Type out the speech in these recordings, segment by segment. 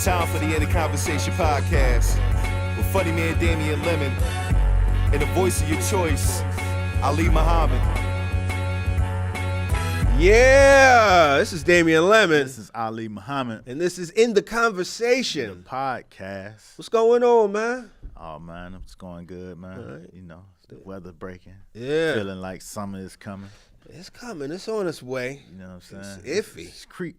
It's time for the End of Conversation podcast with funny man Damian Lemon and the voice of your choice, Ali Muhammad. Yeah, this is Damian Lemon. This is Ali Muhammad. And this is In the Conversation. The podcast. What's going on, man? Oh, man, it's going good, man. Right. You know, the weather breaking. Yeah. Feeling like summer is coming. It's coming. It's on its way. You know what I'm saying? It's iffy.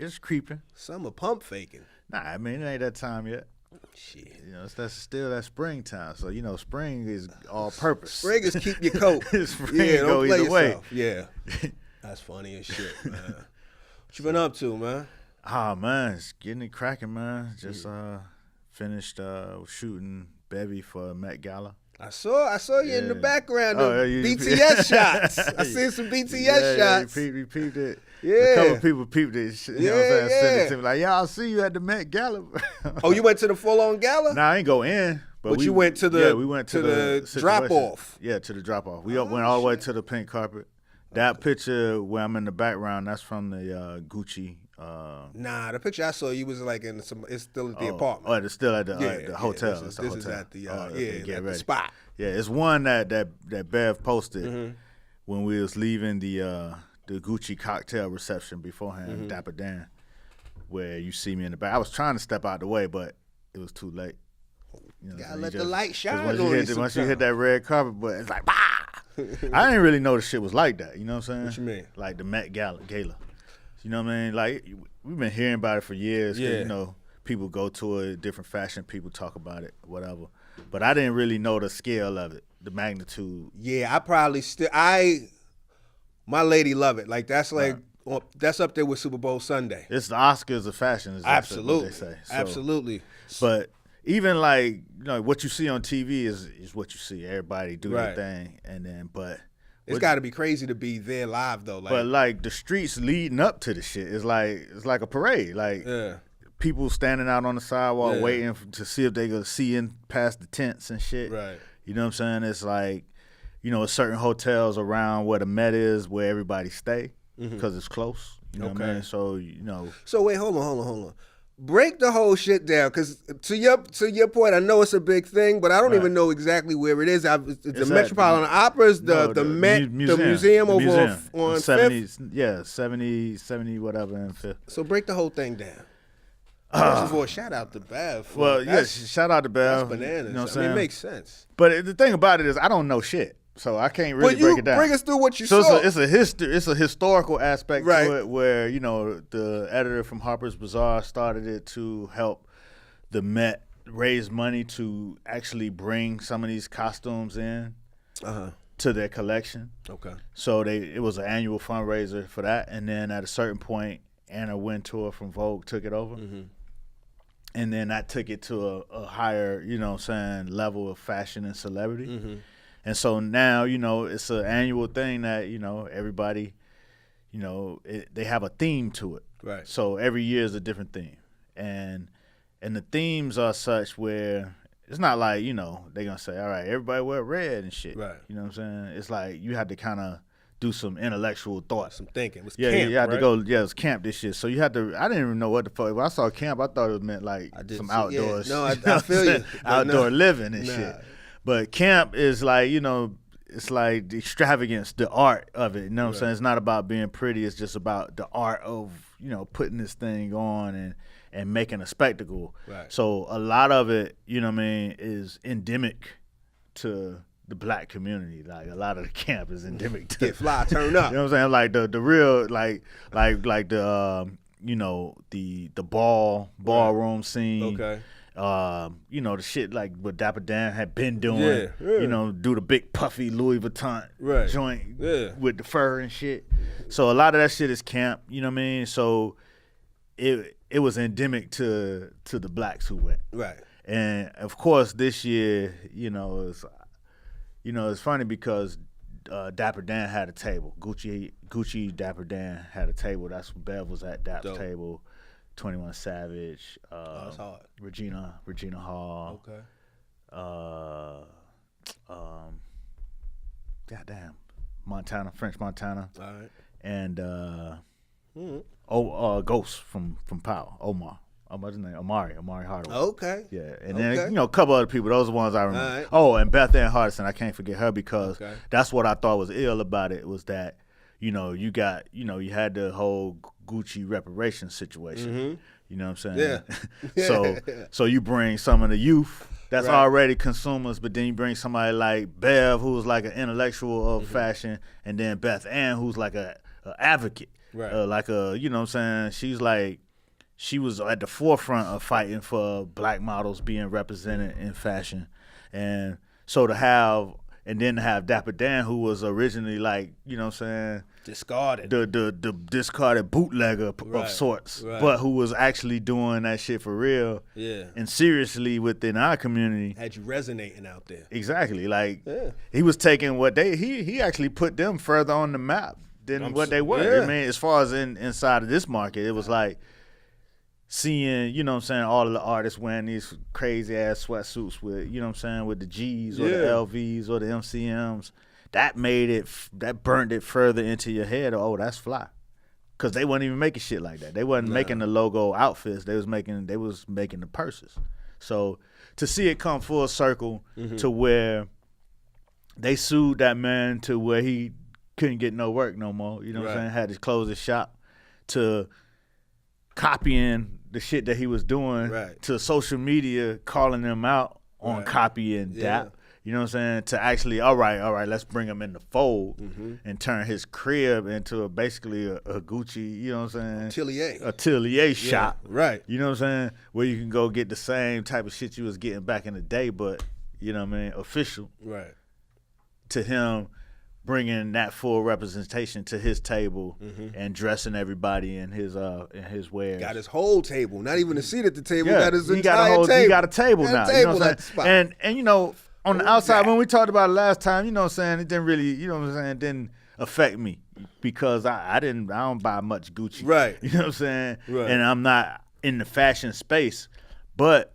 It's creeping. Summer pump faking. Nah, I mean, it ain't that time yet. Shit. You know, that's still that springtime. So, you know, spring is all purpose. Spring is keep your coat. Spring yeah, don't go play either way. yourself. Yeah. That's funny as shit, man. What you been up to, man? Ah, man, it's getting it cracking, man. Just finished shooting Bevy for Met Gala. I saw you in the background. Oh, BTS shots. I seen some BTS shots. You peeped it. Yeah. A couple people peeped it. You know what I'm saying? Send it Yeah. to me like, yeah, I'll see you at the Met Gala. Oh, you went to the full-on gala? Nah, I ain't go in. But you went to the we went to the situation. drop-off. Yeah, to the drop off. We went all the way to the pink carpet. That picture where I'm in the background, that's from the Gucci. Nah, the picture I saw, you was like in some. It's still at the apartment. Oh, it's still at the hotel. This It's is the at the hotel. at Get the ready. spot. Yeah, it's one that Bev posted when we was leaving the Gucci cocktail reception beforehand, Dapper Dan, where you see me in the back. I was trying to step out the way, but it was too late. You know, Gotta let the light shine on you. Once you hit that red carpet, but it's like, bah! I didn't really know the shit was like that. You know what I'm saying? What you mean? Like the Met Gala. You know what I mean? Like, we've been hearing about it for years. 'Cause, you know, people go to it, different fashion people talk about it, whatever. But I didn't really know the scale of it, the magnitude. Yeah, I probably still. My lady love it. Like that's like that's up there with Super Bowl Sunday. It's the Oscars of fashion, is Absolutely, what they say. So, absolutely. But even like, you know, what you see on TV is what you see. Everybody do their thing, and then It's got to be crazy to be there live though. Like, but like the streets leading up to the shit is like a parade. Like people standing out on the sidewalk waiting to see if they gonna see in past the tents and shit. Right. You know what I'm saying? It's like, you know, certain hotels around where the Met is where everybody stay because it's close. You know what I mean? So, you know. So wait, hold on. Break the whole shit down, because to your point, I know it's a big thing, but I don't even know exactly where it is. It's the Metropolitan Opera, the Met, the museum over on 70s, 5th? Yeah, 70 whatever and 5th. So break the whole thing down. First of all, shout out to Bev. Well, yes, shout out to Bev. That's bananas. You know what I'm I mean, saying? it makes sense. But the thing about it is I don't know shit. So I can't really break it down. Bring us through what you saw. saw. It's a historical aspect to it where, you know, the editor from Harper's Bazaar started it to help the Met raise money to actually bring some of these costumes in to their collection. Okay. So it was an annual fundraiser for that, and then at a certain point, Anna Wintour from Vogue took it over. And then that took it to a higher, you know what I'm saying, level of fashion and celebrity. And so now, you know, it's an annual thing that, you know, everybody, you know, they have a theme to it. Right. So every year is a different theme. And the themes are such where it's not like, you know, they're going to say, all right, everybody wear red and shit. Right. You know what I'm saying? It's like you have to kind of do some intellectual thought. Some thinking. It was camp, camp, you had right? to go, it was camp this shit. So you had to, I didn't even know what the fuck. When I saw camp, I thought it meant like some outdoors. No, I feel you. Outdoor living and shit. But camp is like, you know, it's like the extravagance, the art of it. You know what I'm saying? It's not about being pretty. It's just about the art of, you know, putting this thing on and making a spectacle. Right. So a lot of it, you know what I mean, is endemic to the black community. Like a lot of the camp is endemic to Get fly, turn up. You know what I'm saying? Like the real like the you know, the ballroom scene. Okay. You know, the shit like what Dapper Dan had been doing. You know, do the big puffy Louis Vuitton joint with the fur and shit. So a lot of that shit is camp, you know what I mean? So it was endemic to the blacks who went. Right. And of course this year, it's funny because Dapper Dan had a table. Gucci Dapper Dan had a table. That's when Bev was at Dap's table. 21 Savage, that's hard. Regina Hall. Okay. Goddamn, French Montana. All right. And Ghost from Power, Omar. What's his name? Amari Hardaway. Okay. Yeah, and then a couple other people. Those are the ones I remember. Right. Oh, and Beth Ann Hardison. I can't forget her because that's what I thought was ill about it was that you had the whole Gucci reparations situation. Mm-hmm. You know what I'm saying? Yeah. so you bring some of the youth that's already consumers, but then you bring somebody like Bev, who's like an intellectual of fashion, and then Beth Ann, who's like a advocate, like a you know what I'm saying? She's like. She was at the forefront of fighting for black models being represented in fashion. And so to have Dapper Dan, who was originally like, you know what I'm saying? Discarded. The discarded bootlegger of sorts, but who was actually doing that shit for real and seriously within our community. Had you resonating out there. Exactly. Like, he was taking what he actually put them further on the map than what they were. Yeah. I mean, as far as inside of this market, it was like, seeing, you know what I'm saying, all of the artists wearing these crazy ass sweatsuits with, you know what I'm saying, with the G's or the LVs or the MCMs, that burned it further into your head. Oh, that's fly. Cause they wasn't even making shit like that. They wasn't making the logo outfits. They was making the purses. So to see it come full circle to where they sued that man to where he couldn't get no work no more, you know what I'm saying, had to close his shop, to copying the shit that he was doing to social media, calling them out on copying DAP. You know what I'm saying? To actually, all right, let's bring him in the fold and turn his crib into basically a Gucci, you know what I'm saying? Atelier shop. Right. You know what I'm saying? Where you can go get the same type of shit you was getting back in the day, but, you know what I mean, official. Right. To him bringing that full representation to his table and dressing everybody in his wares. Got his whole table, not even a seat at the table. Got his entire table. He got a table now. You know what I'm saying? And you know, on the outside, when we talked about it last time, you know what I'm saying, it didn't really, you know what I'm saying, it didn't affect me because I don't buy much Gucci. Right. You know what I'm saying? Right. And I'm not in the fashion space, but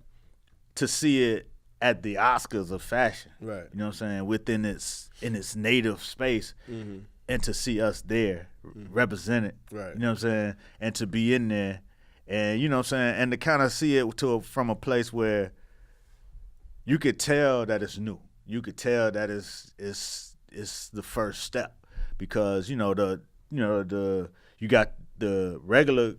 to see it at the Oscars of fashion, right? You know what I'm saying, within its native space, and to see us there represented, right? You know what I'm saying, and to be in there, and you know what I'm saying, and to kind of see it from a place where you could tell that it's new, you could tell that it's the first step, because you got the regular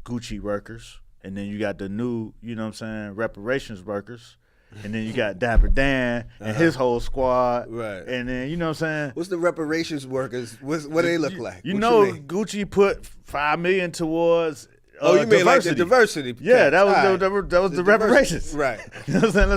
Gucci workers, and then you got the new, you know what I'm saying, reparations workers. And then you got Dapper Dan and his whole squad. Right. And then, you know what I'm saying? What's the reparations workers? What do they look like? Gucci put $5 million towards you mean diversity. Like the diversity? Yeah, that was the reparations. Right. You know what I'm saying?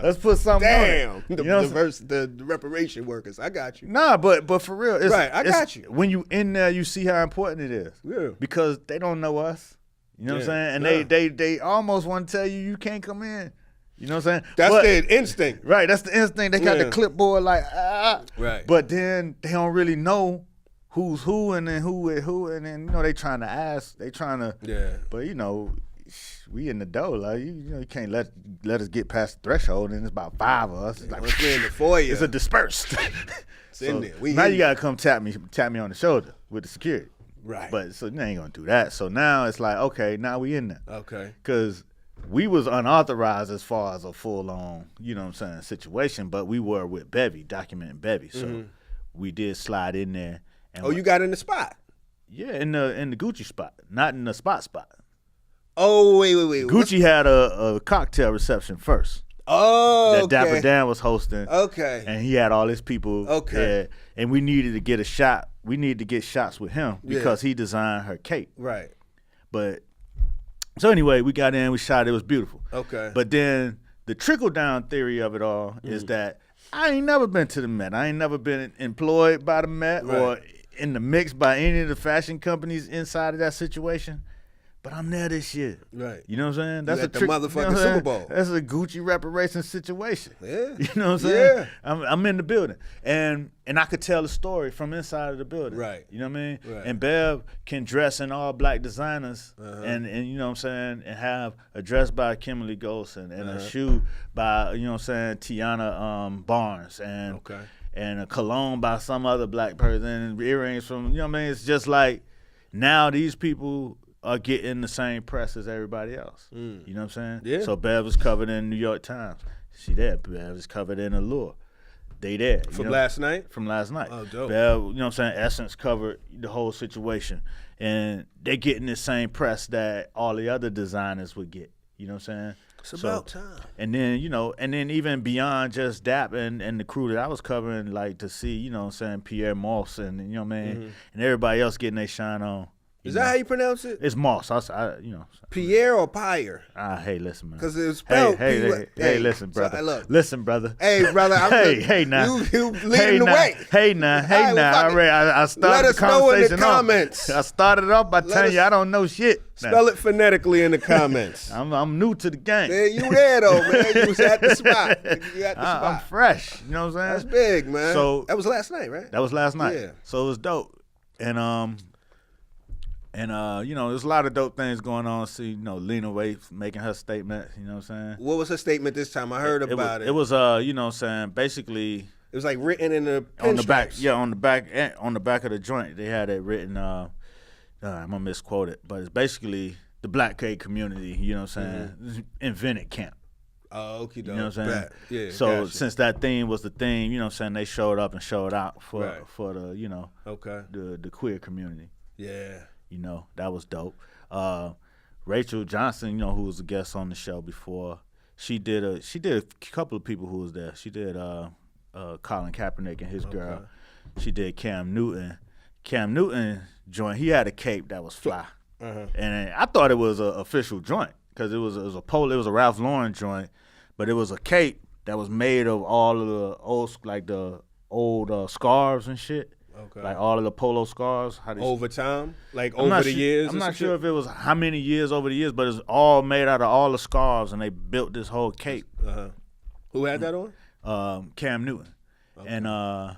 Let's put something on it. The reparation workers. I got you. Nah, but for real. I got you. When you in there, you see how important it is. Yeah. Because they don't know us. You know what I'm saying? And they almost want to tell you can't come in. You know what I'm saying? That's their instinct. Right, that's the instinct. They got the clipboard like, Right. But then they don't really know who's who and then who with who. And then, they trying to ask. They trying to. Yeah. But, we in the dough. Like, you can't let us get past the threshold. And it's about 5 of us. It's like, we're in the foyer. It's a dispersed. It's in there. Now you got to come tap me on the shoulder with the security. Right. But so you ain't going to do that. So now it's like, okay, now we in there. Okay. Because we was unauthorized as far as a full-on, you know what I'm saying, situation, but we were with Bevy, documenting Bevy. So we did slide in there. And you got in the spot? Yeah, in the Gucci spot, not in the spot. Oh, wait. Gucci had a cocktail reception first. Oh, that Dapper Dan was hosting. Okay. And he had all his people there. And we needed to get a shot. We needed to get shots with him because he designed her cake. Right. But so anyway, we got in, we shot, it was beautiful. Okay. But then the trickle-down theory of it all is that I ain't never been to the Met. I ain't never been employed by the Met or in the mix by any of the fashion companies inside of that situation. But I'm there this year. Right. You know what I'm saying? That's the motherfucking Super Bowl. That's a Gucci reparation situation. Yeah. You know what I'm saying? Yeah. I'm in the building. And I could tell the story from inside of the building. Right. You know what I mean? Right. And Bev can dress in all black designers and you know what I'm saying, and have a dress by Kimberly Golson and a shoe by, you know what I'm saying, Tiana Barnes and a cologne by some other black person and earrings from, you know what I mean? It's just like now these people are getting the same press as everybody else. You know what I'm saying? Yeah. So Bev was covered in New York Times. She there. Bev was covered in Allure. They there. From last night? From last night. Oh, dope. Bev, you know what I'm saying? Essence covered the whole situation. And they getting the same press that all the other designers would get. You know what I'm saying? It's about time. And then, even beyond just Dap and the crew that I was covering, like to see, you know what I'm saying, Pierre Moss and, you know what I mean, and everybody else getting their shine on. Is that how you pronounce it? It's Moss. Pierre or Pyre? Hey, listen, man. Because it's spelled hey, listen, brother. look. Listen, brother. Hey, brother. Hey, now. You leading the way. Hey, now. I started let us the conversation know in the comments. I started off by telling you I don't know shit. Spell it phonetically in the comments. I'm new to the game. Man, you there, though, man. You was at the spot. You at the spot. I'm fresh. You know what I'm saying? That's big, man. So that was last night, right? That was last night. Yeah. So it was dope. And there's a lot of dope things going on. See, Lena Waithe making her statement, you know what I'm saying? What was her statement this time? I heard about it. It was you know what I'm saying, basically it was like written in the on the back. Yeah, on the back of the joint. They had it written I'm gonna misquote it, but it's basically the Black gay community, you know what I'm saying, invented camp. Oh, okay, you know what I'm saying? Yeah. So since that theme was the theme, you know what I'm saying, they showed up and showed out for the, the queer community. Yeah. That was dope. Rachel Johnson, who was a guest on the show before, she did a couple of people who was there. She did Colin Kaepernick and his girl. She did Cam Newton. Cam Newton joint, he had a cape that was fly. And I thought it was an official joint because it was a Ralph Lauren joint, but it was a cape that was made of all of the old scarves and shit. Okay. Like all of the polo scarves. Over time? Like over the years? I'm not sure if it was how many years over the years, but it's all made out of all the scarves, and they built this whole cape. Who had that on? Cam Newton. Okay.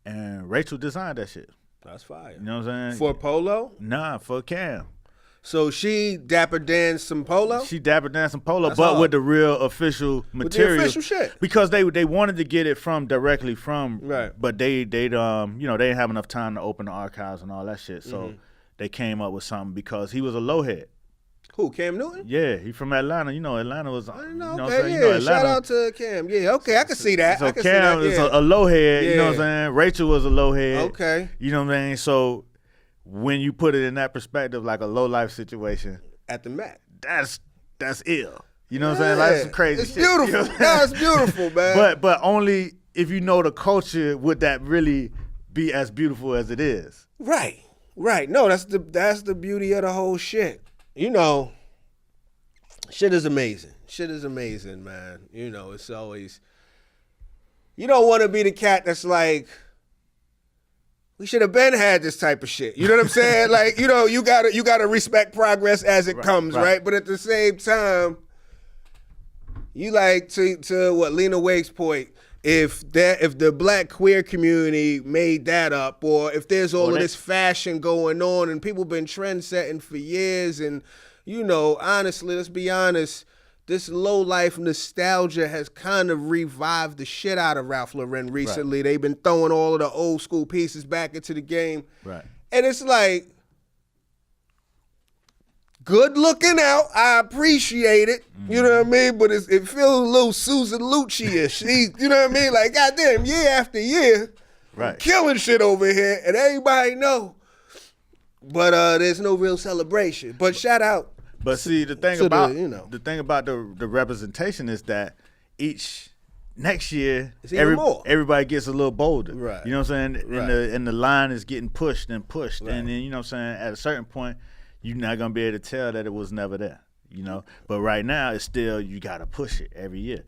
And Rachel designed that shit. That's fire. You know what I'm saying? For polo? Nah, for Cam. So she dapper danced some polo? She dapper danced some polo, that's but hard. With the real official material. With the official shit. Because they wanted to get it directly from, right. But they didn't have enough time to open the archives and all that shit. So they came up with something because he was a lowhead. Who, Cam Newton? Yeah, he from Atlanta. Atlanta was. I know. Okay, shout out to Cam. Yeah, okay, I can see that. So Cam is a lowhead. Yeah. You know what I'm saying? Rachel was a lowhead. Okay. You know what I mean? So when you put it in that perspective, like a low life situation at the Met, that's ill. You know what I'm saying? Like some crazy it's shit. Beautiful. You know That's beautiful, man. But only if you know the culture would that really be as beautiful as it is. Right. No, that's the beauty of the whole shit. Shit is amazing. Shit is amazing, man. It's always, you don't want to be the cat that's like, we should have been had this type of shit. You know what I'm saying? Like, you gotta respect progress as it comes, right? But at the same time, you like to what Lena Waithe's point, if the Black queer community made that up, or if there's all of this fashion going on and people been trend setting for years, and honestly, let's be honest, this low life nostalgia has kind of revived the shit out of Ralph Lauren recently. Right. They've been throwing all of the old school pieces back into the game. Right. And it's like, good looking out. I appreciate it. You know what I mean? But it feels a little Susan Lucci-ish. You know what I mean? Like, goddamn, year after year, right, killing shit over here, and everybody know. But there's no real celebration. But shout out. But see, the thing about the representation is that each next year everybody gets a little bolder. Right. You know what I'm saying? Right. And the line is getting pushed and pushed. Right. And then, you know what I'm saying, at a certain point, you're not gonna be able to tell that it was never there. But right now it's still, you gotta push it every year.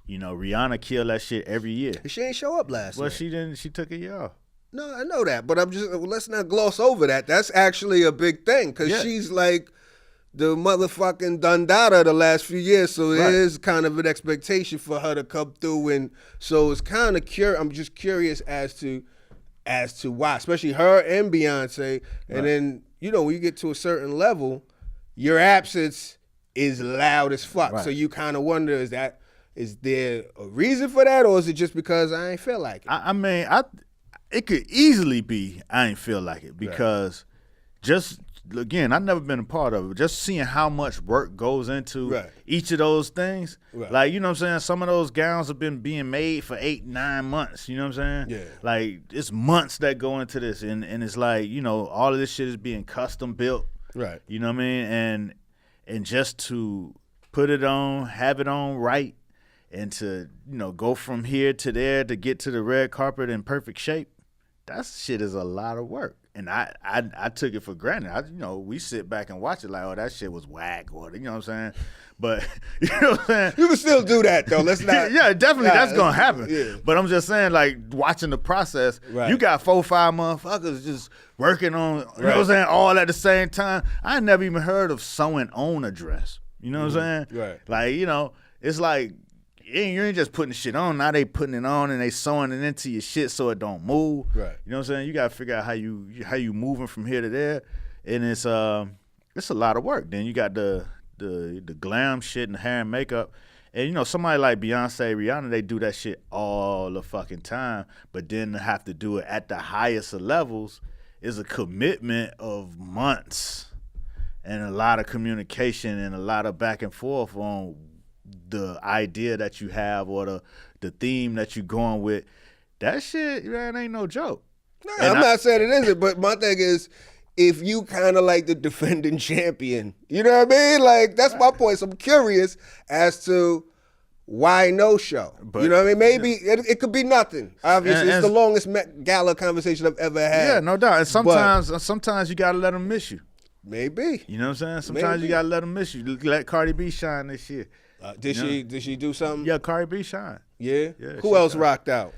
Rihanna killed that shit every year. She ain't show up last night. Well, she didn't. She took a year off. No, I know that, but let's not gloss over that. That's actually a big thing because she's like the motherfucking Dundada the last few years, so it is kind of an expectation for her to come through, and so it's kind of I'm just curious as to why, especially her and Beyonce, and then when you get to a certain level, your absence is loud as fuck. So you kind of wonder, is there a reason for that, or is it just because I ain't feel like it? I mean, it could easily be I ain't feel like it because just again, I've never been a part of it. Just seeing how much work goes into each of those things. Right. Like, you know what I'm saying? Some of those gowns have been being made for 8-9 months. You know what I'm saying? Yeah. Like, it's months that go into this. And it's like, you know, all of this shit is being custom built. Right. You know what I mean? And just to put it on, have it on right, and to, you know, go from here to there to get to the red carpet in perfect shape, that shit is a lot of work. And I took it for granted. You know, we sit back and watch it like, oh, that shit was whack, or, you know what I'm saying? But, you know what I'm saying? You can still do that, though. Let's not. Yeah, definitely, that's going to happen. Yeah. But I'm just saying, like, watching the process, you got 4-5 motherfuckers just working on, you know what I'm saying, all at the same time. I never even heard of sewing on a dress. You know what I'm saying? Right. Like, you know, it's like, you ain't just putting shit on. Now they putting it on and they sewing it into your shit so it don't move. Right. You know what I'm saying? You got to figure out how you moving from here to there, and it's a lot of work. Then you got the glam shit and the hair and makeup, and you know somebody like Beyonce, Rihanna, they do that shit all the fucking time. But then to have to do it at the highest of levels is a commitment of months and a lot of communication and a lot of back and forth on the idea that you have or the theme that you're going with. That shit, man, ain't no joke. No, I'm not saying it isn't, but my thing is, if you kind of like the defending champion, you know what I mean? Like, that's my point. So I'm curious as to why no show. But, you know what I mean? Maybe it could be nothing. Obviously, it's the longest Met Gala conversation I've ever had. Yeah, no doubt. And sometimes you got to let them miss you. Maybe. You know what I'm saying? Sometimes you got to let them miss you. Let Cardi B shine this year. Did she do something? Yeah, Cardi B shine. Yeah? Who else rocked out?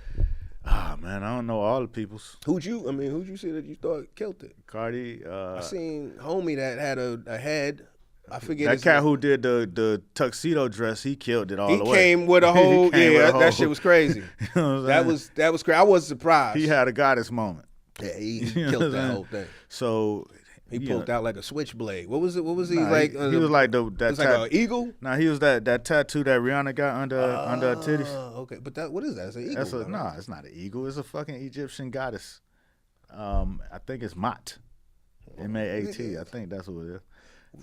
Ah, man, I don't know all the peoples. Who'd you see that you thought killed it? Cardi. I seen homie that had a head. I forget that cat who did the tuxedo dress. He killed it all the way. He came with a whole that shit was crazy. You know that was crazy. I wasn't surprised. He had a goddess moment. Yeah, he killed that whole thing. So he pulled out like a switchblade. What was it? What was he like? He was like that. Was like an eagle. Nah, he was that tattoo that Rihanna got under her titties. Okay, but what is that? It's an eagle. It's not an eagle. It's a fucking Egyptian goddess. I think it's Mat. M-A-A-T. I think that's what it is.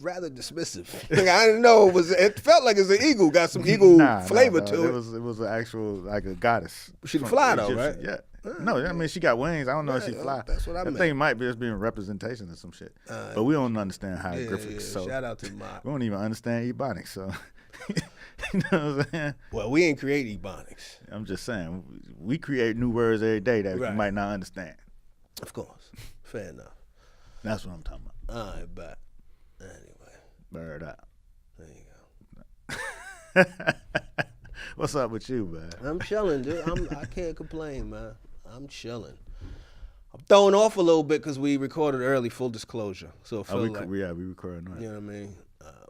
Rather dismissive. I didn't know it felt like it's an eagle. Got some eagle flavor to it. It was an actual like a goddess. She can fly though, right? Yeah. No, I mean she got wings. I don't know if she fly. That's what I meant. I think it might be just being representation of some shit. But we don't understand hieroglyphics. So shout out to Mott. We don't even understand Ebonics. So you know what I'm saying? Well, we ain't create Ebonics. I'm just saying we create new words every day that you might not understand. Of course. Fair enough. That's what I'm talking about. All right, but anyway. Bird out. There you go. What's up with you, man? I'm chilling, dude. I can't complain, man. I'm chilling. I'm throwing off a little bit because we recorded early, full disclosure. So it feels like, we recorded. You know what I mean?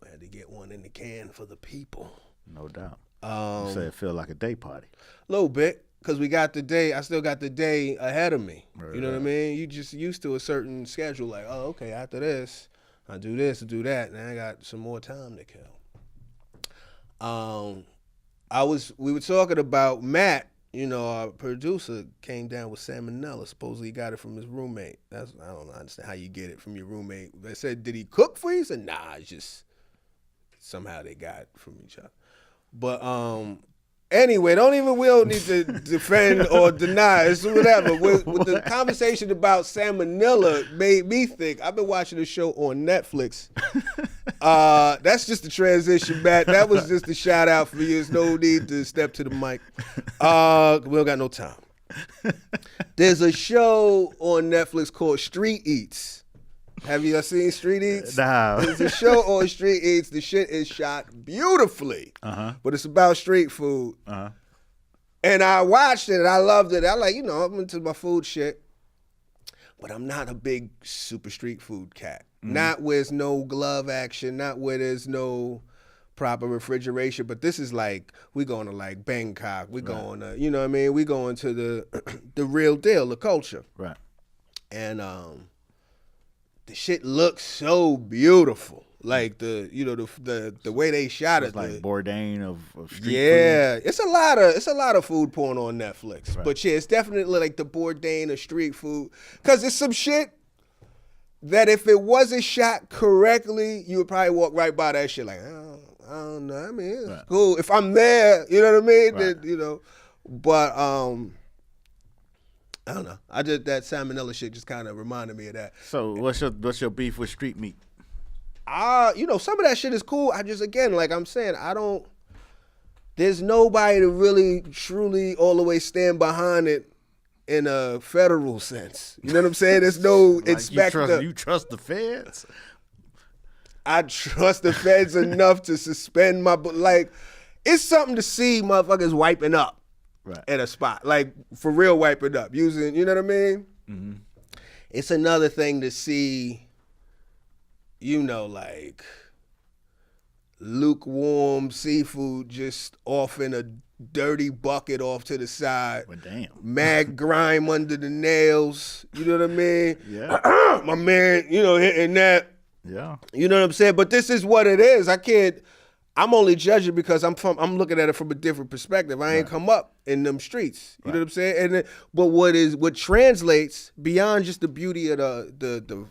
We had to get one in the can for the people. No doubt. You say it feel like a day party. A little bit, because I still got the day ahead of me. Right, you know what I mean? You just used to a certain schedule, like, oh, okay, after this, I do this, I do that, and I got some more time to kill. We were talking about Matt. You know, our producer came down with salmonella. Supposedly he got it from his roommate. I don't understand how you get it from your roommate. They said, did he cook for you? He said, nah, it's just somehow they got it from each other. But anyway, we don't need to defend or deny. It's whatever. With the conversation about salmonella made me think. I've been watching a show on Netflix. That's just a transition, Matt. That was just a shout out for you. There's no need to step to the mic. We don't got no time. There's a show on Netflix called Street Eats. Have you seen Street Eats? Nah. There's a show on Street Eats. The shit is shot beautifully. But it's about street food. And I watched it and I loved it. I'm into my food shit. But I'm not a big super street food cat. Not where there's no glove action, not where there's no proper refrigeration. But this is like, we going to like Bangkok. We going to, you know what I mean? We going to the real deal, the culture. Right. And the shit looks so beautiful. Like the way they shot it. Like Bourdain of street food. Yeah. It's a lot of food porn on Netflix. Right. But yeah, it's definitely like the Bourdain of street food. Cause it's some shit that if it wasn't shot correctly, you would probably walk right by that shit like, I don't know. I mean, it's cool. If I'm there, you know what I mean? Then, you know. But I don't know. I just that salmonella shit just kind of reminded me of that. So what's your beef with street meat? You know, some of that shit is cool. I just, again, like I'm saying, there's nobody to really truly all the way stand behind it in a federal sense. You know what I'm saying? There's no like inspector. You trust the feds? I trust the feds enough to suspend like, it's something to see motherfuckers wiping up at a spot. Like, for real wiping up. Using, you know what I mean? Mm-hmm. It's another thing to see, you know, like, lukewarm seafood just off in a dirty bucket off to the side. Well, damn. Mad grime under the nails. You know what I mean? Yeah. My man, you know, hitting that. Yeah. You know what I'm saying? But this is what it is. I'm only judging because I'm looking at it from a different perspective. I ain't come up in them streets. You know what I'm saying? But what translates beyond just the beauty of the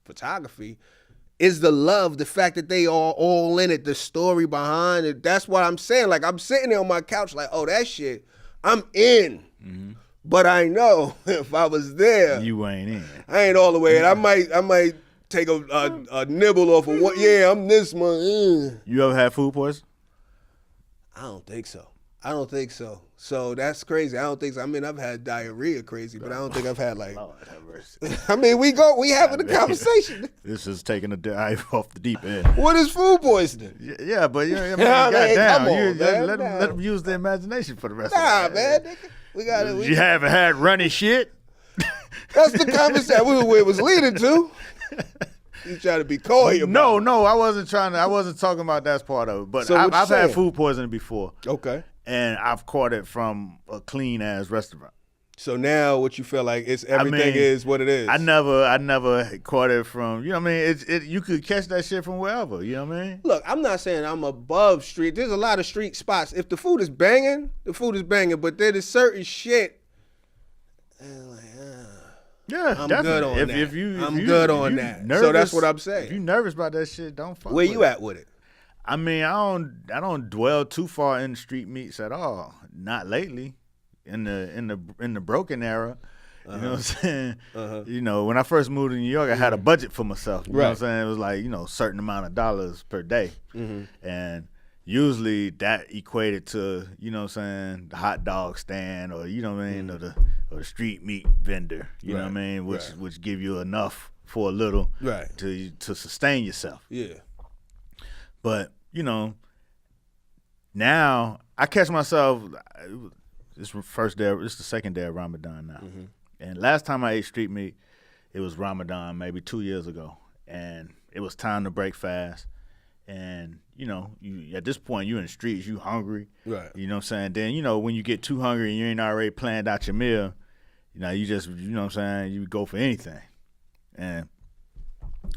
photography is the love, the fact that they are all in it, the story behind it. That's what I'm saying. Like, I'm sitting there on my couch like, oh, that shit, I'm in. Mm-hmm. But I know if I was there, you ain't in. I ain't all the way in. I might take a nibble off of what. Yeah, I'm this one. You ever had food poison? I don't think so. So that's crazy. I don't think so. I mean, I've had diarrhea crazy, but I don't think I've had like. Lord have mercy. I mean, we having a conversation. This is taking a dive off the deep end. What is food poisoning? Yeah, but goddamn, let them use their imagination for the rest of the day. Man. We got it. You haven't had runny shit? That's the conversation where it was leading to. You trying to be coy about it. No, I wasn't talking about that part of it. But so I've had food poisoning before. Okay. And I've caught it from a clean ass restaurant. So now what you feel like everything is what it is. I never caught it from, you know what I mean? You could catch that shit from wherever, you know what I mean? Look, I'm not saying I'm above street. There's a lot of street spots. If the food is banging, but there is certain shit. Yeah, I'm definitely. good on that. I'm good on that. Nervous, so that's what I'm saying. If you nervous about that shit, don't fuck Where with you it. at with it? I mean, I don't dwell too far in street meats at all. Not lately. In the broken era. You know what I'm saying? You know, when I first moved to New York, I had a budget for myself. You know what I'm saying? It was like, you know, a certain amount of dollars per day. Mm-hmm. And usually that equated to, you know what I'm saying, the hot dog stand or, you know what I mean, or the street meat vendor, you know what I mean, which give you enough for a little to sustain yourself. Yeah. But, you know, now I catch myself, it's the second day of Ramadan now. Mm-hmm. And last time I ate street meat, it was Ramadan, maybe 2 years ago. And it was time to break fast. And, you know, you at this point, you're in the streets, you hungry. Right. You know what I'm saying? Then, you know, when you get too hungry and you ain't already planned out your meal, you know, you just, you know what I'm saying, you go for anything. And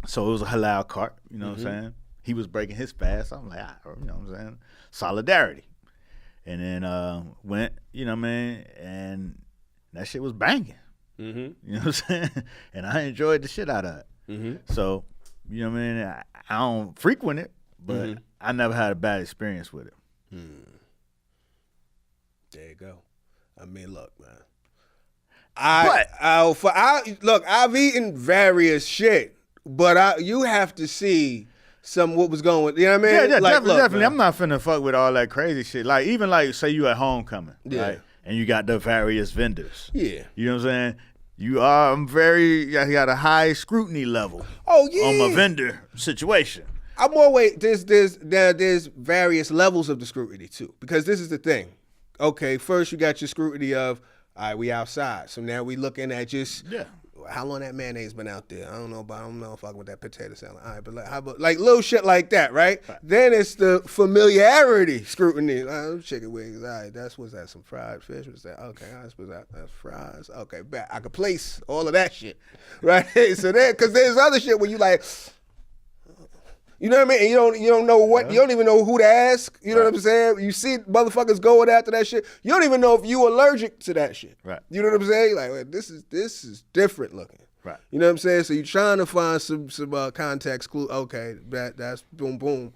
so it was a halal cart, you know what I'm saying? He was breaking his fast. I'm like, you know what I'm saying? Solidarity. And then went, you know what I mean? And that shit was banging. Mm-hmm. You know what I'm saying? And I enjoyed the shit out of it. Mm-hmm. So, you know what I mean? I don't frequent it, but I never had a bad experience with it. There you go. I mean, look, man. I've eaten various shit, but you have to see what was going. You know what I mean? Yeah, like, definitely. Man. I'm not finna fuck with all that crazy shit. Like even like say you at homecoming, right? And you got the various vendors. Yeah. You know what I'm saying? I got a high scrutiny level. Oh yeah. On my vendor situation. I'm always there's various levels of the scrutiny too, because this is the thing. Okay, first you got your scrutiny of, all right, we outside, so now we looking at just how long that mayonnaise been out there. I don't know fucking with that potato salad. All right, but how about like little shit like that, right? Then it's the familiarity scrutiny. Chicken wings, all right, what's that? Some fried fish? What's that? Okay, that's fries. Okay, bet I could place all of that shit, right? So then, because there's other shit where you like. You know what I mean? And you don't know what, you don't even know who to ask. You know what I'm saying? You see motherfuckers going after that shit. You don't even know if you allergic to that shit. Right. You know what I'm saying? You're like, well, this is different looking. Right. You know what I'm saying? So you're trying to find some context clue. Okay, that's boom boom.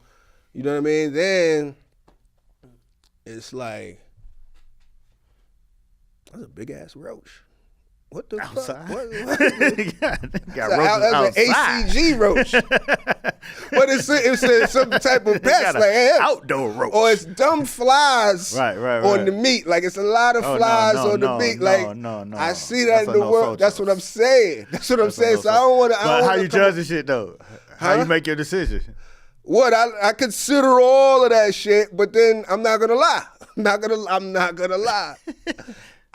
You know what I mean? Then it's like that's a big ass roach. What the outside? fuck? What? got roaches outside. An ACG roach. But it's some type of pest, like outdoor roach, or it's dumb flies on the meat. Like it's a lot of flies on the meat. No. I see that in the world. That's what I'm saying. That's what I'm saying. So I don't want to. But how you judge the shit though? How you make your decision? What I consider all of that shit, but then I'm not gonna lie. I'm not gonna lie.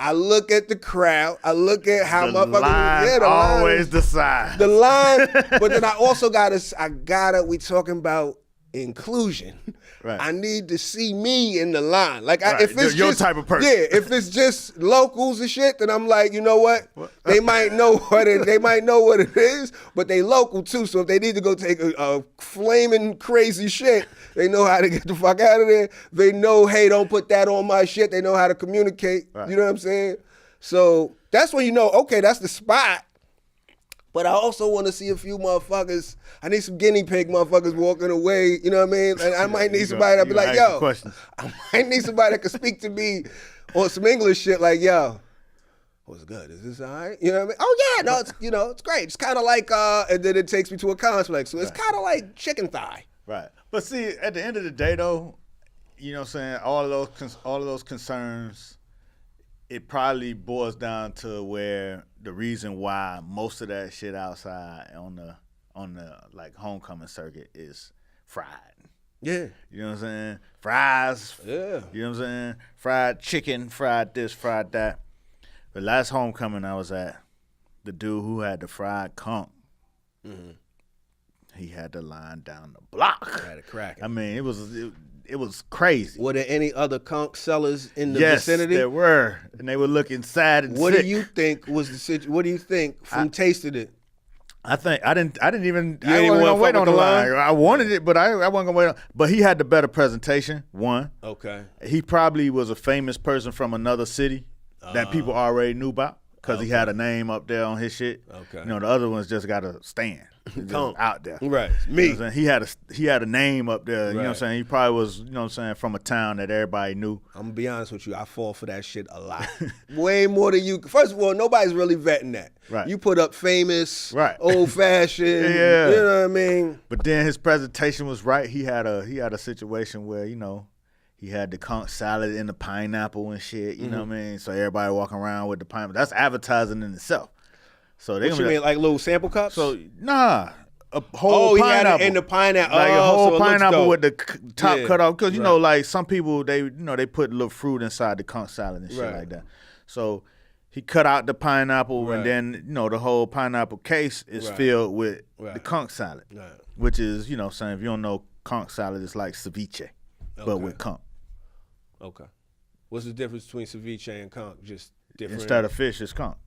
I look at the crowd. I look at how motherfuckers. The line always decide. The line, but then I also gotta. We talking about inclusion. Right. I need to see me in the line. Like if it's your type of person. Yeah. If it's just locals and shit, then I'm like, you know what? They might know what it is, but they local too. So if they need to go take a flaming crazy shit, they know how to get the fuck out of there. They know, hey, don't put that on my shit. They know how to communicate. Right. You know what I'm saying? So that's when you know, okay, that's the spot. But I also want to see a few motherfuckers. I need some guinea pig motherfuckers walking away. You know what I mean? And I might need somebody that'll be like, yo. I might need somebody that can speak to me on some English shit like, yo, what's good? Is this all right? You know what I mean? Oh, yeah. No, it's great. It's kind of like, and then it takes me to a complex. So it's kind of like chicken thigh. Right. But see, at the end of the day, though, you know what I'm saying? All of those concerns, it probably boils down to where the reason why most of that shit outside on the like homecoming circuit is fried. Yeah. You know what I'm saying? Fries. Yeah. You know what I'm saying? Fried chicken, fried this, fried that. The last homecoming I was at, the dude who had the fried conch, he had the line down the block. Had it cracking. I mean, it was crazy. Were there any other conch sellers in the vicinity? Yes, there were, and they were looking sad and what sick. do you think was the situation? What do you think from tasting it? I think I didn't even want to wait on the line. I wanted it, but I wasn't gonna wait on. But he had the better presentation. One. Okay. He probably was a famous person from another city that people already knew about because he had a name up there on his shit. Okay. You know, the other ones just got to stand. Just out there. Right. Me. You know he had a name up there. You know what I'm saying? He probably was, you know what I'm saying, from a town that everybody knew. I'm going to be honest with you. I fall for that shit a lot. Way more than you. First of all, nobody's really vetting that. Right. You put up famous, old-fashioned, yeah. You know what I mean? But then his presentation was right. He had a situation where, you know, he had the conch salad and the pineapple and shit, you know what I mean? So everybody walking around with the pineapple. That's advertising in itself. So they what you mean, like little sample cups? So nah, a whole pineapple. He had it in the pineapple, like a whole so pineapple with the top cut off. Because you know, like some people, they put a little fruit inside the conch salad and shit like that. So he cut out the pineapple, and then the whole pineapple case is filled with the conch salad, which is saying if you don't know conch salad, it's like ceviche, but with conch. Okay. What's the difference between ceviche and conch? Just different. Instead of fish, it's conch.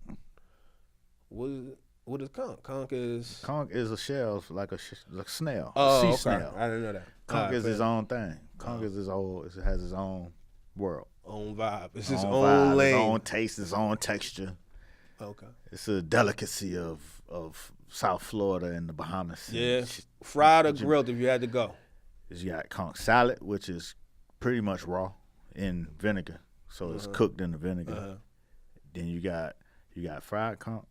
What is conch? Conch is a shell, like a snail, sea snail. I didn't know that. Conch is his own thing. Conch is it has its own world, own vibe. It's his own lane, its own taste, its own texture. Okay, it's a delicacy of South Florida and the Bahamas. Yeah, fried or grilled if you had to go. You got conch salad, which is pretty much raw in vinegar, so it's cooked in the vinegar. Then you got fried conch.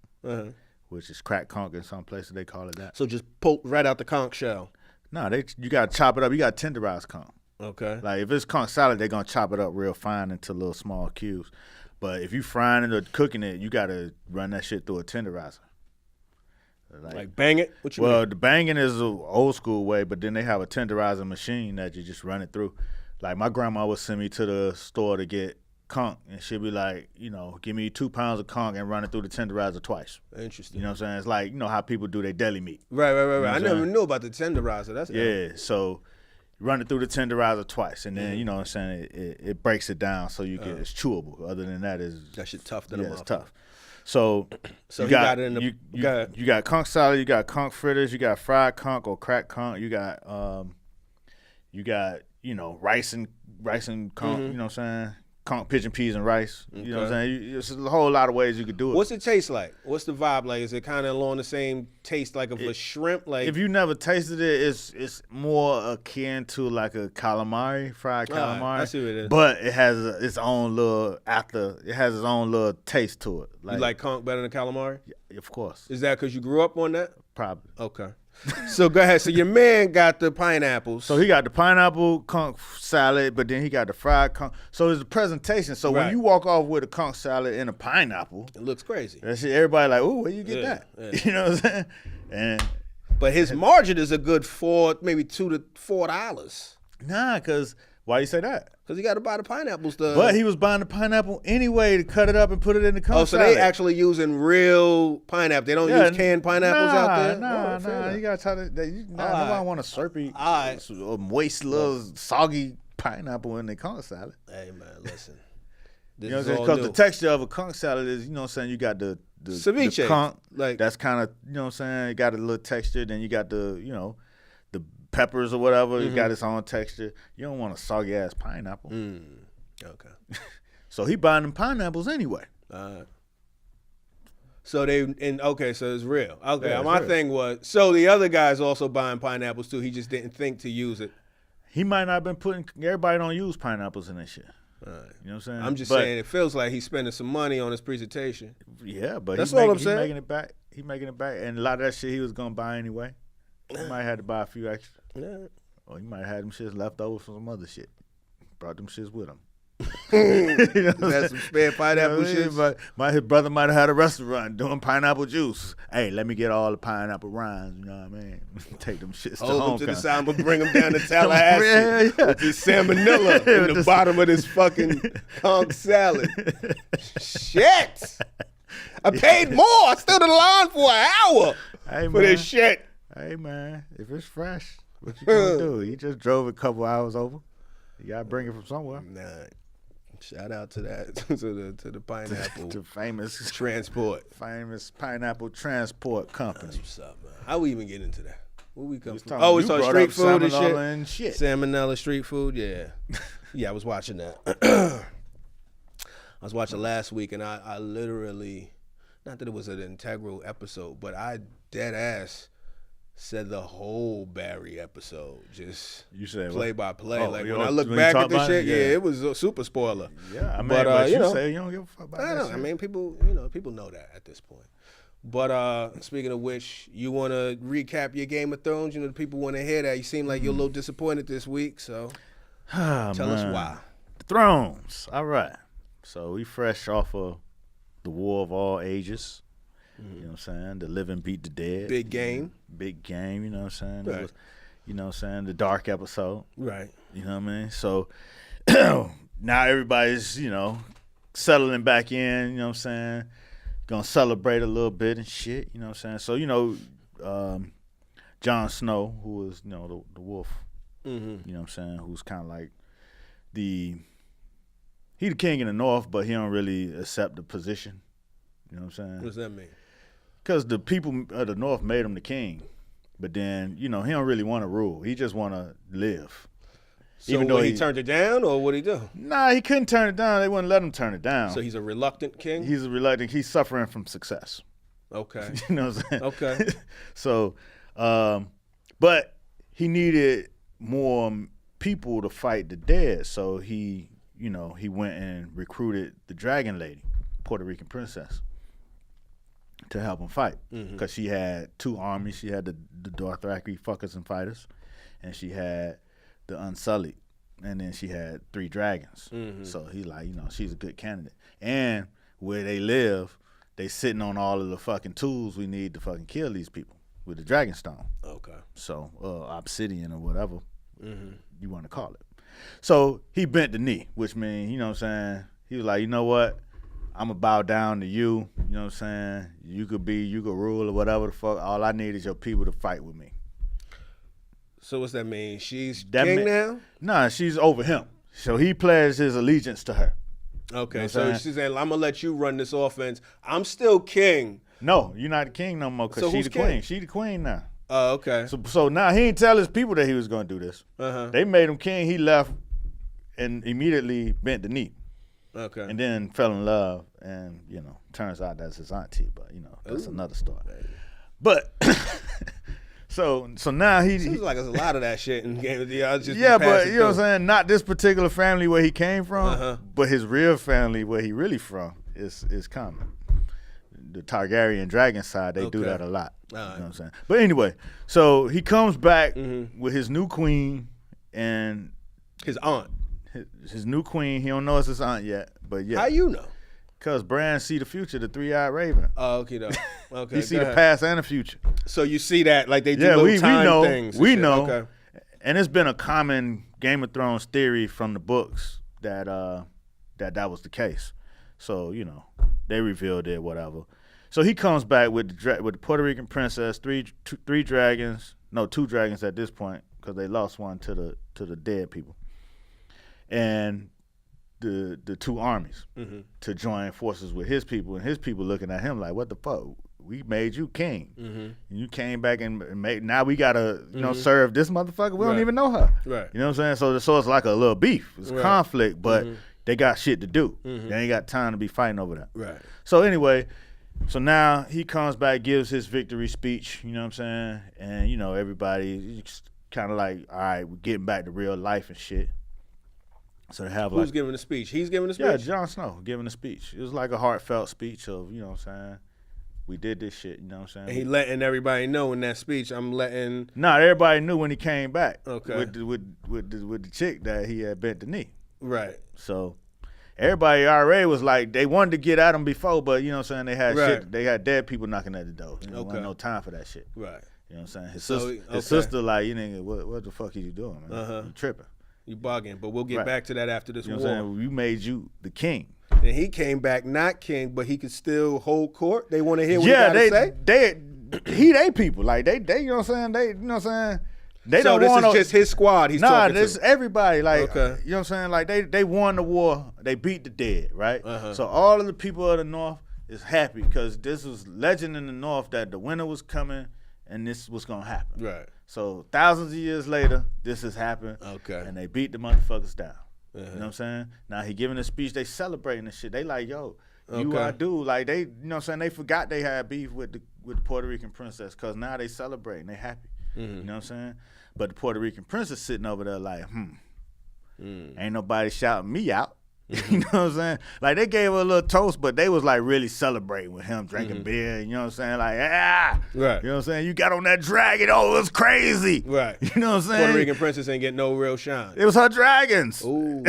Which is cracked conch in some places they call it that. So just pull right out the conch shell. No, you gotta chop it up. You gotta tenderize conch. Okay. Like if it's conch salad, they're gonna chop it up real fine into little small cubes. But if you frying it or cooking it, you gotta run that shit through a tenderizer. Like bang it? What you mean? Well, the banging is an old school way, but then they have a tenderizer machine that you just run it through. Like my grandma would send me to the store to get conch, and she'd be like, give me 2 pounds of conch and run it through the tenderizer twice. Interesting. You know what I'm saying? It's like, how people do their deli meat. Right. I never knew about the tenderizer. That's so you run it through the tenderizer twice, and then, you know what I'm saying, it breaks it down so it's chewable. Other than that, that shit tough. It's tough. So you got it in the... You got conch salad, you got conch fritters, you got fried conch or cracked conch, you got rice and conch, you know what I'm saying? pigeon peas and rice. You know what I'm saying? There's a whole lot of ways you could do it. What's it taste like? What's the vibe like? Is it kind of along the same taste like of a shrimp? Like if you never tasted it, it's more akin to like a calamari, fried calamari. Right, I see what it is. But it has its own little taste to it. You like conch better than calamari? Yeah, of course. Is that because you grew up on that? Probably. Okay. So go ahead. So your man got the pineapples. So he got the pineapple conch salad, but then he got the fried conch. So it's a presentation. So when you walk off with a conch salad and a pineapple, it looks crazy. That shit, everybody like, ooh, where you get that? Yeah. You know what I'm saying? But his margin is a good maybe $2 to $4. Nah, because why you say that? Because he got to buy the pineapples. But he was buying the pineapple anyway to cut it up and put it in the conch salad. So they actually using real pineapple. They don't use canned pineapples out there? Nah. You got to try to, nobody want a slurpy, a moist little soggy pineapple in the conch salad. Hey, man, listen. You know what I'm saying? Because the texture of a conch salad is, you know what I'm saying, you got the ceviche. The conch, that's kind of, you know what I'm saying, it got a little texture. Then you got the, you know, the peppers or whatever. It got its own texture. You don't want a soggy ass pineapple. Okay. So he buying them pineapples anyway. So so it's real. Okay, yeah, my thing was, so the other guy's also buying pineapples too. He just didn't think to use it. He might not have been putting, everybody don't use pineapples in this shit. Right. You know what I'm saying? I'm just saying it feels like he's spending some money on his presentation. Yeah, but that's all I'm saying. He's making it back. And a lot of that shit he was going to buy anyway. He might have had to buy a few extra. Yeah. Or he might have had them shits left over from some other shit. Brought them shits with him. You know that's some spare pineapple shit. But his brother might have had a restaurant doing pineapple juice. Hey, let me get all the pineapple rinds. You know what I mean? Take them shits to hold them to the side, but bring them down to Tallahassee with this salmonella in the bottom of this fucking conch salad. Shit! I paid more. I stood in line for an hour for this shit. Hey man, if it's fresh, what you gonna do? You just drove a couple hours over. You gotta bring it from somewhere. Nah. Shout out to that to the pineapple to famous transport. Famous pineapple transport company. That's what's up, man. How we even get into that? Where we come from? Oh, it's on street food and shit. Salmonella street food, yeah. Yeah, I was watching that. I was watching last week, and I literally, not that it was an integral episode, but I dead ass said the whole Barry episode, just you said play by play. Like when I look back at this shit, it was a super spoiler. Yeah, I mean, but you say you don't give a fuck about that shit. I mean, people know that at this point. But speaking of which, you want to recap your Game of Thrones? You know, the people want to hear that. You seem like you're a little disappointed this week, so tell us why. The Thrones. All right. So we fresh off of the War of All Ages. You know what I'm saying? The living beat the dead. Big game, you know what I'm saying? Right. It was, you know what I'm saying? The dark episode. Right. You know what I mean? So now everybody's, you know, settling back in, you know what I'm saying? Gonna celebrate a little bit and shit, you know what I'm saying? So, you know, Jon Snow, who was, you know, the wolf, you know what I'm saying, who's kind of like he the king in the north, but he don't really accept the position. You know what I'm saying? What does that mean? Because the people of the north made him the king. But then, you know, he don't really want to rule. He just want to live. So even though he turned it down, or what'd he do? Nah, he couldn't turn it down. They wouldn't let him turn it down. So he's a reluctant king? He's suffering from success. Okay. You know what I'm saying? Okay. So, but he needed more people to fight the dead. So he went and recruited the Dragon Lady, Puerto Rican princess, to help him fight. Because she had two armies. She had the Dothraki fuckers and fighters, and she had the Unsullied, and then she had 3 dragons. So he like, you know, she's a good candidate. And where they live, they sitting on all of the fucking tools we need to fucking kill these people with the Dragonstone. Okay. So obsidian or whatever you want to call it. So he bent the knee, which means, you know what I'm saying, he was like, you know what, I'm going to bow down to you. You know what I'm saying? You could rule or whatever the fuck. All I need is your people to fight with me. So what's that mean? She's king now? Nah, she's over him. So he pledged his allegiance to her. Okay, you know so she's saying, I'm going to let you run this offense. I'm still king. No, you're not the king no more because she's the queen. She's the queen now. Oh, okay. So now he didn't tell his people that he was going to do this. They made him king. He left and immediately bent the knee. Okay. And then fell in love, and turns out that's his auntie, but that's another story. But so now he seems like there's a lot of that shit in Game of Thrones. Yeah, but you know what I'm saying? Not this particular family where he came from, but his real family where he really from is common. The Targaryen dragon side, they do that a lot. You know what I'm saying? But anyway, so he comes back with his new queen and his aunt. His new queen. He don't know it's his aunt yet, but yeah. How you know? Because Bran see the future, the three-eyed raven. Oh, okay, though. Okay. He see the past and the future. So you see that, like they do little time things. We know. Okay. And it's been a common Game of Thrones theory from the books that that was the case. So, they revealed it, whatever. So he comes back with the Puerto Rican princess, two dragons at this point, because they lost one to the dead people. And the two armies to join forces with his people, and his people looking at him like, what the fuck? We made you king, and you came back and made. Now we gotta, serve this motherfucker. We don't even know her, right? You know what I'm saying? So it's like a little beef, it's conflict, but they got shit to do. They ain't got time to be fighting over that, right? So anyway, so now he comes back, gives his victory speech. You know what I'm saying? And everybody kind of like, all right, we're getting back to real life and shit. So they have who's giving the speech? He's giving the speech? Yeah, Jon Snow giving the speech. It was like a heartfelt speech of, what I'm saying, we did this shit, you know what I'm saying? And he letting everybody know in that speech, Not everybody knew when he came back. Okay. With the chick that he had bent the knee. Right. So everybody already was like, they wanted to get at him before, but you know what I'm saying, they had shit, they had dead people knocking at the door. There wasn't no time for that shit. Right. You know what I'm saying? His sister like, you nigga, what the fuck are you doing, man? You tripping. You bugging, but we'll get back to that after this war. What I'm saying? We made you the king. And he came back not king, but he could still hold court. They want to hear what he got to say? They people. Like, they, you know what I'm saying? They, you know what I'm saying? They so this is just his squad he's talking to? Nah, this everybody. Like, you know what I'm saying? Like, they won the war. They beat the dead, right? So all of the people of the North is happy because this was legend in the North that the winter was coming and this was going to happen. Right. So thousands of years later, this has happened. Okay. And they beat the motherfuckers down. You know what I'm saying? Now he giving a speech, they celebrating this shit. They like, yo, you our dude. Like, they, you know what I'm saying? They forgot they had beef with the Puerto Rican princess because now they celebrating. They happy. You know what I'm saying? But the Puerto Rican princess sitting over there like, ain't nobody shouting me out. You know what I'm saying? Like, they gave her a little toast, but they was like really celebrating with him, drinking beer, you know what I'm saying? Like, right. You know what I'm saying? You got on that dragon, it was crazy. Right. You know what I'm saying? Puerto Rican princess ain't getting no real shine. It was her dragons. Ooh.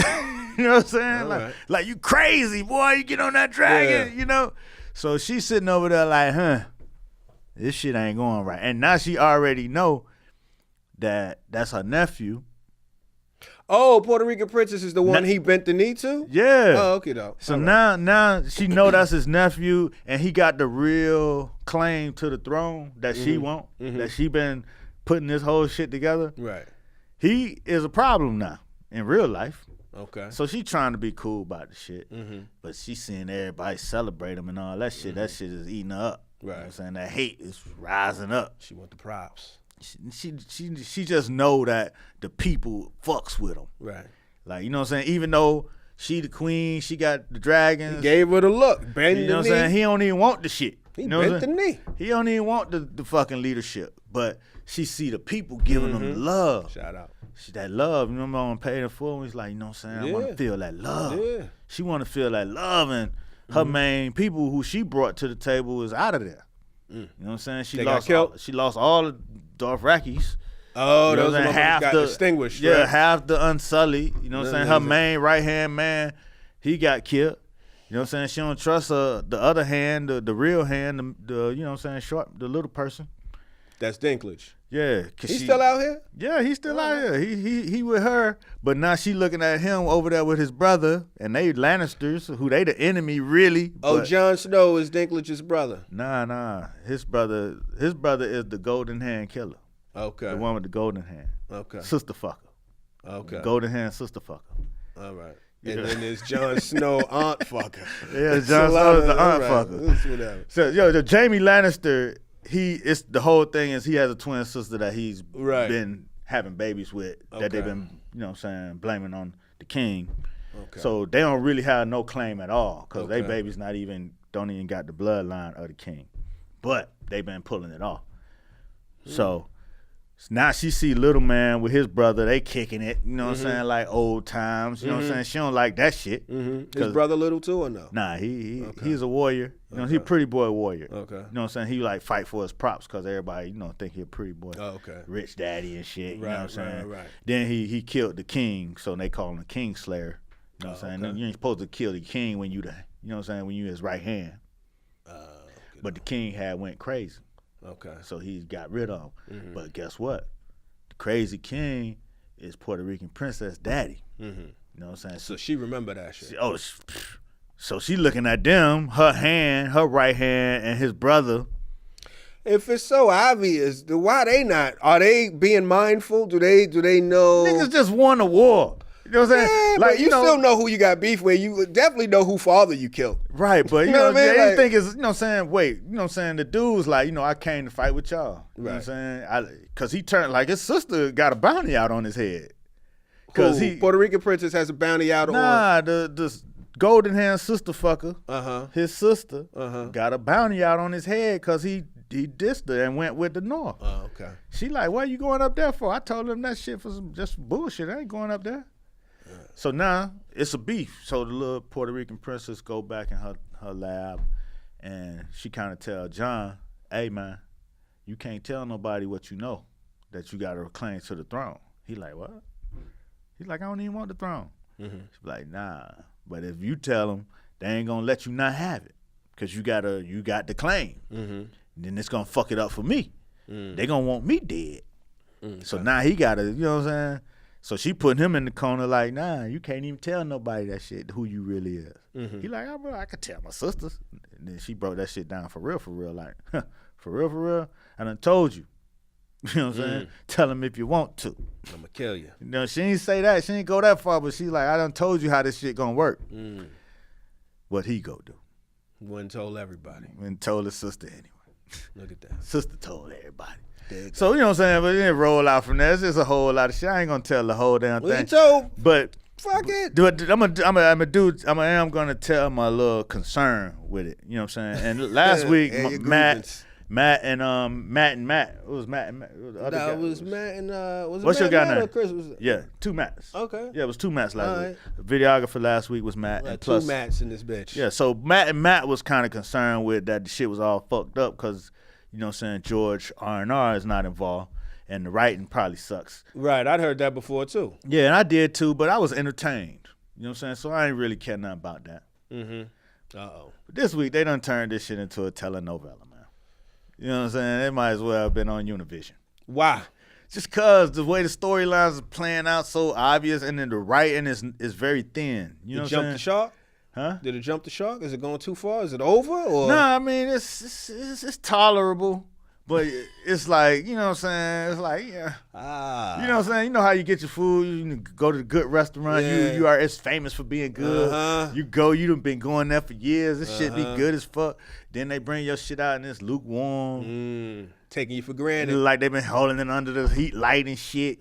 You know what I'm saying? Like, you crazy, boy, you get on that dragon, you know? So she's sitting over there like, this shit ain't going right. And now she already know that that's her nephew. Oh, Puerto Rican princess is the one he bent the knee to? Yeah. Oh, okay, though. So now she know that's his nephew, and he got the real claim to the throne that she want, that she been putting this whole shit together. Right. He is a problem now in real life. Okay. So she trying to be cool about the shit, but she seeing everybody celebrate him and all that shit. That shit is eating her up. Right. You know what I'm saying? That hate is rising up. She want the props. She just know that the people fucks with him. Right. Like, you know what I'm saying? Even though she the queen, she got the dragons. He gave her the look. Bend you know the what I'm knee. saying? He don't even want the shit. He bent the knee. He don't even want the fucking leadership. But she see the people giving him the love. Shout out. That love. You remember on Paid in Full? He's like, you know what I'm saying? I want to feel that love. Yeah. She want to feel that love. And her main people who she brought to the table is out of there. You know what I'm saying? She lost all the Dothrakis. Oh, you know those half got distinguished. Yeah, right? half the Unsullied. You know what I'm saying? Her main right-hand man, he got killed. You know what I'm saying? She don't trust the other hand, the real hand, the you know what I'm saying, the little person. That's Dinklage. Yeah. He's still out here? Yeah, he's still out here. He with her, but now she looking at him over there with his brother, and they Lannisters, who they the enemy really. Oh, Jon Snow is Dinklage's brother. Nah. His brother is the Golden Hand Killer. Okay. The one with the golden hand. Okay. Sister fucker. Okay. Golden hand sister fucker. All right. And then there's Jon Snow aunt fucker. Yeah, Jon Snow is the aunt fucker. It's whatever. So the Jaime Lannister, it's the whole thing is he has a twin sister that he's been having babies with that they've been, you know what I'm saying, blaming on the king. Okay. So they don't really have no claim at all because they babies don't even got the bloodline of the king. But they been pulling it off. So now she see little man with his brother, they kicking it, you know what I'm saying, like old times, you know what I'm saying? She don't like that shit. His brother little too or no? Nah, he's a warrior. You know, he a pretty boy warrior. Okay. You know what I'm saying? He like fight for his props because everybody, you know, think he a pretty boy. Rich daddy and shit, you know what I'm saying? Right. Then he killed the king, so they call him the king slayer. You know what I'm saying? You ain't supposed to kill the king when you know what I'm saying, when you his right hand. But the king went crazy. Okay. So he got rid of him. But guess what? The crazy king is Puerto Rican princess daddy. You know what I'm saying? So she remember that shit. So she looking at them, her right hand, and his brother. If it's so obvious, why they not? Are they being mindful? Do they know? Niggas just won a war. You know what I'm saying? Yeah, like you still know who you got beef with. You definitely know who father you killed. Right, but you know what I mean? They think is, you know what I'm saying? Wait, you know what I'm saying? The dude's like, you know, I came to fight with y'all. You know what I'm saying? Because he turned, like his sister got a bounty out on his head. Because Puerto Rican princess has a bounty out on. Nah, the golden hand sister fucker, his sister, got a bounty out on his head because he dissed her and went with the North. Oh, okay. She like, what are you going up there for? I told him that shit for just bullshit. I ain't going up there. So now it's a beef. So the little Puerto Rican princess go back in her lab and she kind of tell John, hey man, you can't tell nobody what you know, that you got to claim to the throne. He like, what? He's like, I don't even want the throne. She's like, nah, but if you tell them, they ain't gonna let you not have it because you got the claim. Then it's gonna fuck it up for me. They gonna want me dead. So now he gotta, you know what I'm saying? So she put him in the corner like, nah, you can't even tell nobody that shit, who you really is. He like, oh, bro, I could tell my sisters. And then she broke that shit down for real, like, for real, I done told you. You know what I'm saying? Tell him if you want to. I'm going to kill you. You know, she ain't say that. She ain't go that far, but she like, I done told you how this shit gonna work. What he go do? Wouldn't told everybody. And told his sister anyway. Look at that. Sister told everybody. So, you know what I'm saying? But it didn't roll out from there. It's just a whole lot of shit. I ain't gonna tell the whole damn thing. But fuck it. I'm gonna tell my little concern with it. You know what I'm saying? And last week, Matt and Matt. It was Matt and Matt. It was Matt and was it what's Matt your guy name? Chris? Yeah, two Matts. Okay. Yeah, it was two Matts last week. The videographer last week was Matt. And plus, two Matts in this bitch. Yeah, so Matt was kind of concerned with that the shit was all fucked up because, you know what I'm saying, George R&R is not involved and the writing probably sucks. Right, I'd heard that before too. Yeah, and I did too, but I was entertained. You know what I'm saying? So I ain't really care nothing about that. But this week, they done turned this shit into a telenovela, man. You know what I'm saying? They might as well have been on Univision. Why? Just because the way the storylines are playing out so obvious and then the writing is very thin. You know what I'm saying? Jump the shark? Huh? Did it jump the shark? Is it going too far? Is it over? Or? Nah, I mean, it's tolerable. But it's like, you know what I'm saying? It's like, yeah. You know what I'm saying? You know how you get your food, you go to a good restaurant, you are as famous for being good. You done been going there for years, this shit be good as fuck. Then they bring your shit out and it's lukewarm. Taking you for granted. Like they've been holding it under the heat light and shit.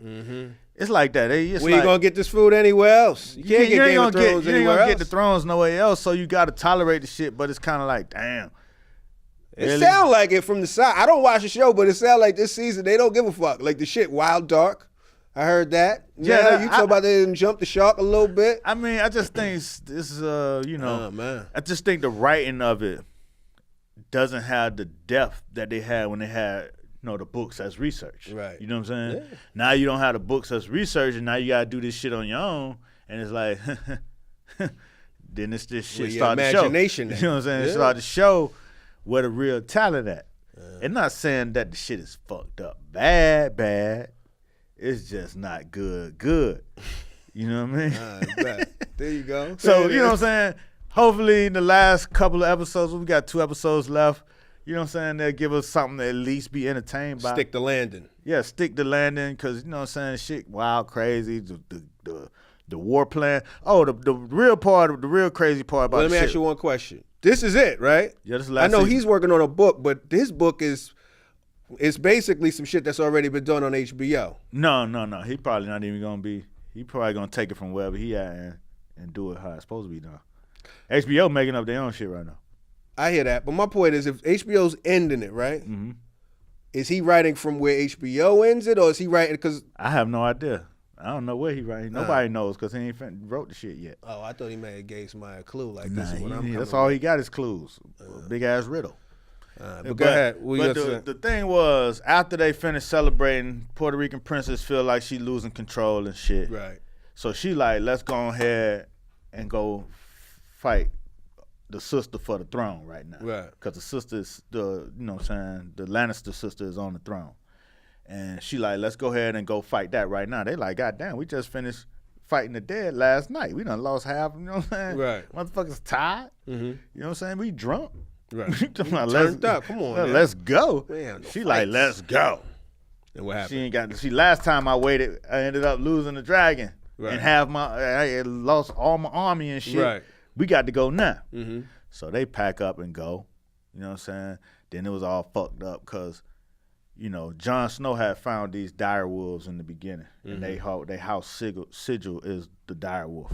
It's like that. Where you gonna get this food anywhere else? You can't get Game of Thrones anywhere else. You ain't gonna get the Thrones nowhere else, so you gotta tolerate the shit, but it's kind of like, damn. It sound like it from the side. I don't watch the show, but it sound like this season they don't give a fuck. Like the shit wild dark. I heard that. Yeah, you talk about they didn't jump the shark a little bit. I mean, I just think this is you know, man. I just think the writing of it doesn't have the depth that they had when they had, you know, the books as research. Right. You know what I'm saying? Yeah. Now you don't have the books as research, and now you gotta do this shit on your own, and it's like, then it's this shit start to show. You know what I'm saying? It start to show where the real talent at. And not saying that the shit is fucked up bad. It's just not good. You know what I mean? There you go. So, you know what I'm saying? Hopefully in the last couple of episodes, we got 2 episodes left, you know what I'm saying, they'll give us something to at least be entertained by. Stick the landing. Yeah, stick the landing, because, you know what I'm saying, shit wild, crazy, the war plan. Oh, the real crazy part about let me ask you one question. This is it, right? Yeah, this is last I know season. He's working on a book, but his book is basically some shit that's already been done on HBO. No. He probably not even gonna be. He probably gonna take it from wherever he at and do it how it's supposed to be done. HBO making up their own shit right now. I hear that, but my point is, if HBO's ending it, right? Mm-hmm. Is he writing from where HBO ends it, or is he writing? Because I have no idea. I don't know where he writing. Nobody knows because he ain't wrote the shit yet. Oh, I thought he may have gave somebody a clue like Nah, this is what I'm coming that's all with. he got is clues. Big ass riddle. But go ahead. The thing was, after they finished celebrating, Puerto Rican princess feel like she losing control and shit. Right. So she like, let's go ahead and go fight the sister for the throne right now. Right. Because the sister's the Lannister sister is on the throne. And she like, let's go ahead and go fight that right now. They like, God damn, we just finished fighting the dead last night. We done lost half, you know what I'm saying? Right. Motherfuckers tired. Mm-hmm. You know what I'm saying? We drunk. Right. Turned up. Come on, man. Let's go. Man, no she fights. like, let's go. And what happened? Last time I waited, I ended up losing the dragon. Right. And I lost all my army and shit. Right. We got to go now. Mm-hmm. So they pack up and go. You know what I'm saying? Then it was all fucked up because, you know, Jon Snow had found these dire wolves in the beginning. Mm-hmm. And they house sigil is the dire wolf.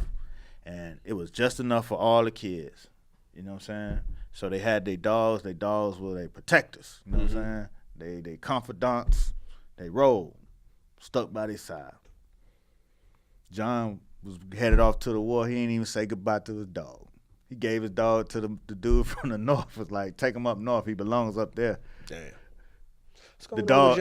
And it was just enough for all the kids. You know what I'm saying? So they had their dogs. Their dogs were their protectors. You know what I'm saying? They confidants. They rolled, stuck by their side. Jon was headed off to the war. He ain't even say goodbye to his dog. He gave his dog to the dude from the north. Was like, take him up north. He belongs up there. Damn. The dog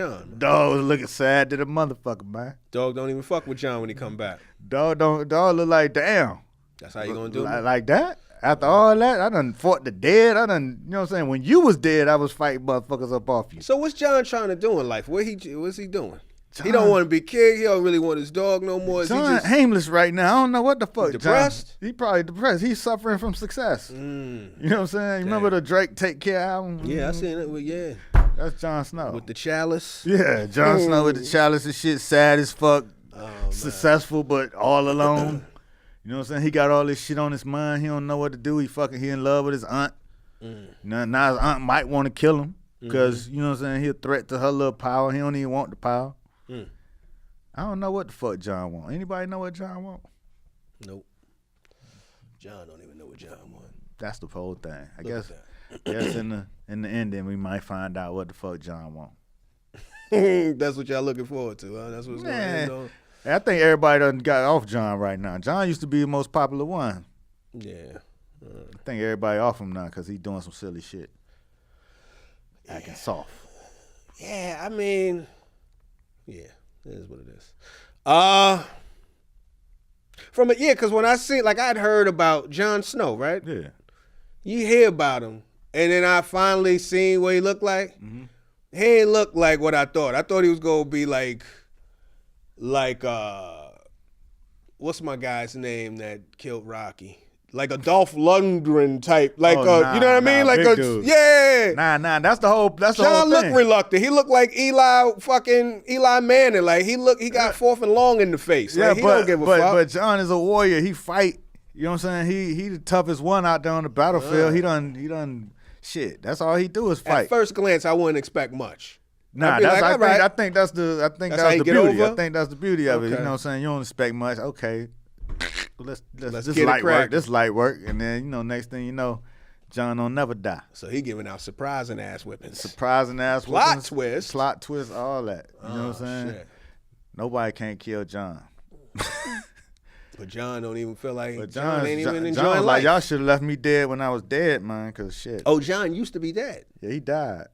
was looking sad to the motherfucker, man. Dog don't even fuck with Jon when he come back. Dog look like, damn. That's how you gonna do it? Like that? After all that, I done fought the dead. You know what I'm saying? When you was dead, I was fighting motherfuckers up off you. So what's Jon trying to do in life? What's he doing? He don't want to be king. He don't really want his dog no more. Is Jon aimless right now. I don't know what the fuck. Depressed? He probably depressed. He's suffering from success. You know what I'm saying? You remember the Drake Take Care album? Yeah, I seen it. Well, yeah. That's Jon Snow. With the chalice. Yeah, Jon Snow with the chalice and shit. Sad as fuck. Successful, but all alone. You know what I'm saying? He got all this shit on his mind. He don't know what to do. He in love with his aunt. Now his aunt might want to kill him because, you know what I'm saying, he a threat to her little power. He don't even want the power. I don't know what the fuck Jon want. Anybody know what Jon want? Nope. Jon don't even know what Jon want. That's the whole thing. I guess in the ending we might find out what the fuck Jon want. That's what y'all looking forward to, huh? That's what's going to end on. I think everybody done got off Jon right now. Jon used to be the most popular one. Yeah. I think everybody off him now because he doing some silly shit. Acting soft. Yeah, I mean, yeah, it is what it is. Because when I see, like, I'd heard about Jon Snow, right? Yeah. You hear about him, and then I finally seen what he looked like. He ain't look like what I thought. I thought he was gonna be like what's my guy's name that killed Rocky? Like a Dolph Lundgren type, like you know what I mean? Like a dude. Yeah. Nah. That's the whole thing. Jon looked reluctant. He looked like Eli Manning. Like he got fourth and long in the face. Yeah, like, he don't give a fuck. But Jon is a warrior. He fight. You know what I'm saying? He the toughest one out there on the battlefield. He done shit. That's all he do is fight. At first glance, I wouldn't expect much. Nah, I think that's the beauty. Over? I think that's the beauty of it. You know what I'm saying? You don't expect much. Okay. Let's this light work. This light work. And then, you know, next thing you know, Jon don't never die. So he giving out surprising ass whippings. Plot twist, all that. You know what I'm saying? Shit. Nobody can't kill Jon. But Jon don't even feel like Jon ain't even enjoying Jon's life. like, y'all should have left me dead when I was dead, man, because shit. Oh, Jon used to be dead. Yeah, he died.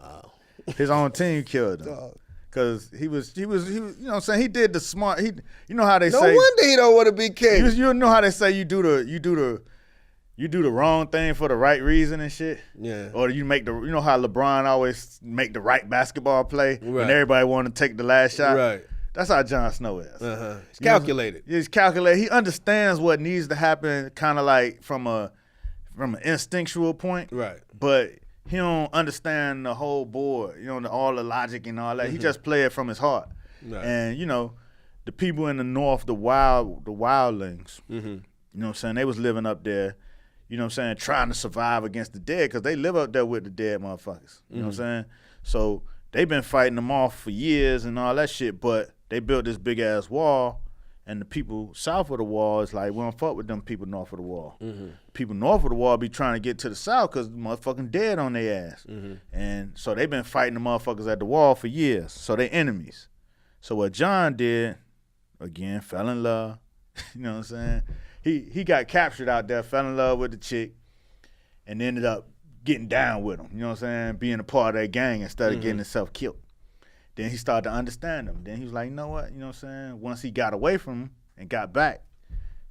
Oh. His own team killed him. Cause he was, you know what I'm saying? He did the smart, you know how they say. No wonder he don't want to be king. You know how they say you do the wrong thing for the right reason and shit? Yeah. Or you know how LeBron always make the right basketball play right. and everybody want to take the last shot? Right. That's how Jon Snow is. He's calculated. He's calculated. He understands what needs to happen kind of like from an instinctual point. Right. But he don't understand the whole board, you know, all the logic and all that. He just play it from his heart. Right. And, you know, the people in the north, the wildlings, you know what I'm saying, they was living up there, you know what I'm saying, trying to survive against the dead because they live up there with the dead motherfuckers. You know what I'm saying? So they been fighting them off for years and all that shit, but they built this big-ass wall, And the people south of the wall is like, we don't fuck with them people north of the wall. People north of the wall be trying to get to the south because the motherfucking dead on their ass. And so they been fighting the motherfuckers at the wall for years. So they enemies. So what John did, again, fell in love. You know what I'm saying? He got captured out there, fell in love with the chick, and ended up getting down with them. You know what I'm saying? Being a part of that gang instead of getting himself killed. Then he started to understand them. Then he was like, you know what? You know what I'm saying? Once he got away from him and got back,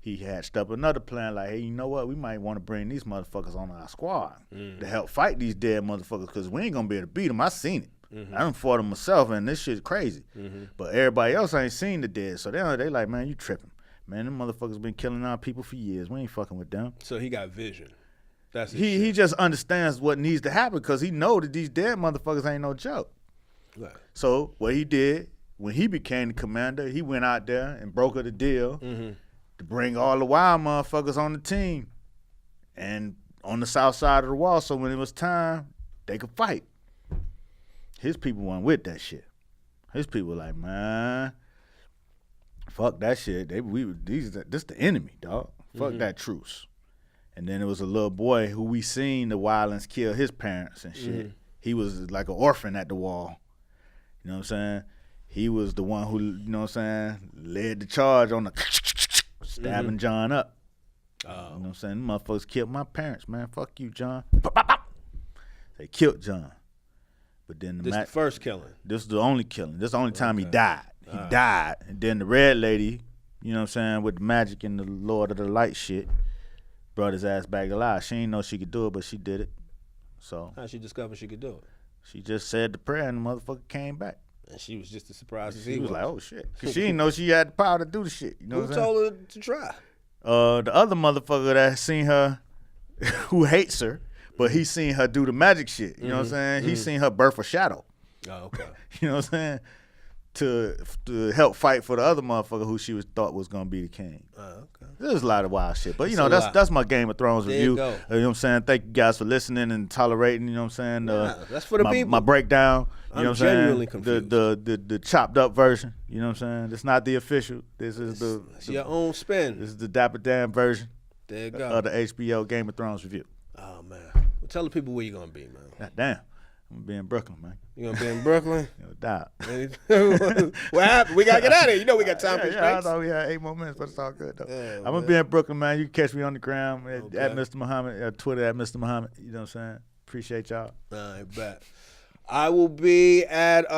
he hatched up another plan like, hey, you know what? We might want to bring these motherfuckers on our squad to help fight these dead motherfuckers because we ain't going to be able to beat them. I seen it. I done fought them myself, and this shit's crazy. But everybody else ain't seen the dead. So they like, man, you tripping. Man, them motherfuckers been killing our people for years. We ain't fucking with them. So he got vision. That's he just understands what needs to happen because he know that these dead motherfuckers ain't no joke. Right. So what he did, when he became the commander, he went out there and brokered a deal to bring all the wild motherfuckers on the team and on the south side of the wall so when it was time, they could fight. His people weren't with that shit. His people were like, man, fuck that shit. This the enemy, dog. Fuck that truce. And then there was a little boy who we seen the Wildlands kill his parents and shit. He was like an orphan at the wall. You know what I'm saying? He was the one who, you know what I'm saying, led the charge on the stabbing John up. You know what I'm saying? Them motherfuckers killed my parents, man. Fuck you, John. They killed John. But then the first killing. This is the only killing. This is the only time he died. He died. And then the red lady, you know what I'm saying, with the magic and the Lord of the Light shit, brought his ass back alive. She didn't know she could do it, but she did it. So how'd she discover she could do it? She just said the prayer and the motherfucker came back. And she was just as surprised as he was. She was like, oh shit. Because she didn't know she had the power to do the shit. You know who told her to try? The other motherfucker that seen her, who hates her, but he seen her do the magic shit. You know what I'm saying? He seen her birth a shadow. Oh, okay. You know what I'm saying? To help fight for the other motherfucker who she thought was gonna be the king. Okay. There's a lot of wild shit, but you know that's my Game of Thrones review. You know what I'm saying? Thank you guys for listening and tolerating. You know what I'm saying? That's for the people. My breakdown. You know what I'm saying? Genuinely confused. The chopped up version. You know what I'm saying? It's not the official. This is it's your own spin. This is the Dapper Dan version. There you go. Of the HBO Game of Thrones review. Oh man, well, tell the people where you're gonna be, man. God damn. I'm gonna be in Brooklyn, man. You gonna be in Brooklyn? No doubt. What happened? We gotta get out of here. You know we got time for I thought we had 8 more minutes, but it's all good though. Yeah, I'm gonna be in Brooklyn, man. You can catch me on the ground at Mr. Muhammad, at Twitter at Mr. Muhammad. You know what I'm saying? Appreciate y'all. I bet. I will be at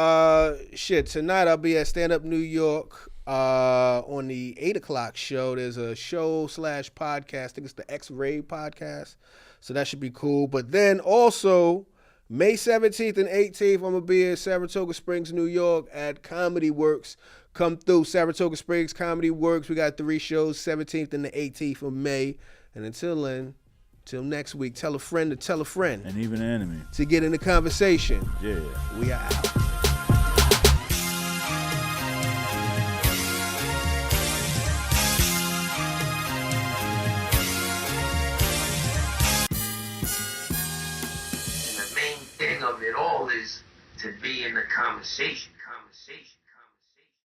tonight. I'll be at Stand Up New York on the 8:00 show. There's a show / podcast. I think it's the X-Ray podcast. So that should be cool. But then also May 17th and 18th, I'm going to be in Saratoga Springs, New York at Comedy Works. Come through Saratoga Springs Comedy Works. We got 3 shows, 17th and the 18th of May. And until then, till next week, tell a friend to tell a friend. And even an enemy. To get in the conversation. Yeah. We are out. Of it all is to be in the conversation.